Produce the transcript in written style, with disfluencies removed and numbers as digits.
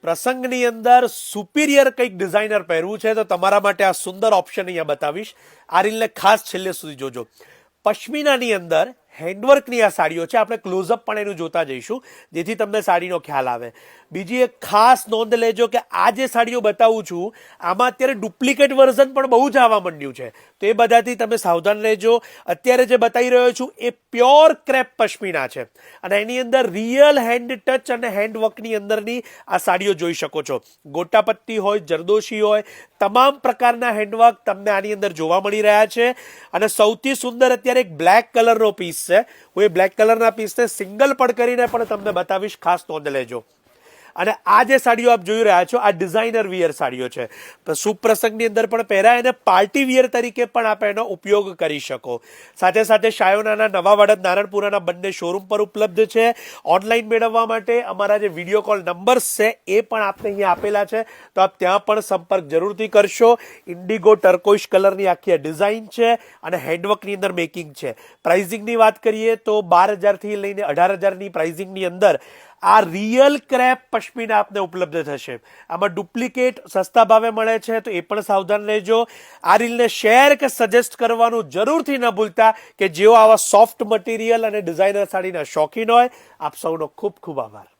પ્રસંગની અંદર સુપિરિયર કંઈક ડિઝાઇનર પહેરવું છે તો તમારા માટે આ સુંદર ઓપ્શન અહીંયા બતાવીશ. આ રીલને ખાસ છેલ્લે સુધી જોજો. પશ્મિનાની અંદર હેન્ડવર્કની આ સાડીઓ છે. આપણે ક્લોઝઅપ પણ એનું જોતા જઈશું જેથી તમને સાડીનો ખ્યાલ આવે. બીજી એક ખાસ નોંધ લેજો કે આ જે સાડીઓ બતાવું છું આમાં અત્યારે ડુપ્લિકેટ વર્ઝન પણ બહુ જ આવવા માંડ્યું છે, તો એ બધાથી તમે સાવધાન રહેજો. અત્યારે જે બતાવી રહ્યો છું એ પ્યોર ક્રેપ પશ્મિના છે અને એની અંદર રિયલ હેન્ડ ટચ અને હેન્ડવર્કની અંદરની આ સાડીઓ જોઈ શકો છો. ગોટાપત્તી હોય, જરદોશી હોય, તમામ પ્રકારના હેન્ડવર્ક તમને આની અંદર જોવા મળી રહ્યા છે. અને સૌથી સુંદર અત્યારે એક બ્લેક કલરનો પીસ છે. હું એ બ્લેક કલરના પીસને સિંગલ પણ કરીને પણ તમને બતાવીશ, ખાસ નોંધ લેજો. અને આ જે સાડીઓ આપ જોઈ રહ્યા છો આ ડિઝાઇનર વિયર સાડીઓ છે. શુભ પ્રસંગની અંદર પણ પહેરાય અને પાર્ટી વિયર તરીકે પણ આપ એનો ઉપયોગ કરી શકો. સાથે સાથે શાયોનાના નવા વડદ નારણપુરાના બંને શોરૂમ પર ઉપલબ્ધ છે. ઓનલાઈન મેળવવા માટે અમારા જે વિડીયો કોલ નંબર્સ છે એ પણ આપને અહીંયા આપેલા છે, તો આપ ત્યાં પણ સંપર્ક જરૂરથી કરશો. ઇન્ડિગો ટર્કોઇશ કલરની આખી ડિઝાઇન છે અને હેન્ડવર્કની અંદર મેકિંગ છે. પ્રાઇઝિંગની વાત કરીએ તો 12,000થી લઈને 18,000ની પ્રાઇઝિંગની અંદર આ રિયલ ક્રેપ પશ્મિના આપને ઉપલબ્ધ થશે. આમાં ડુપ્લિકેટ સસ્તા ભાવે મળે છે, તો એ પણ સાવધાન રહેજો. આ રીલને શેર કે સજેસ્ટ કરવાનું જરૂરથી ન ભૂલતા કે જેઓ આવા સોફ્ટ મટીરિયલ અને ડિઝાઇનર સાડીના શોખીન હોય. આપ સૌનો ખૂબ ખૂબ આભાર.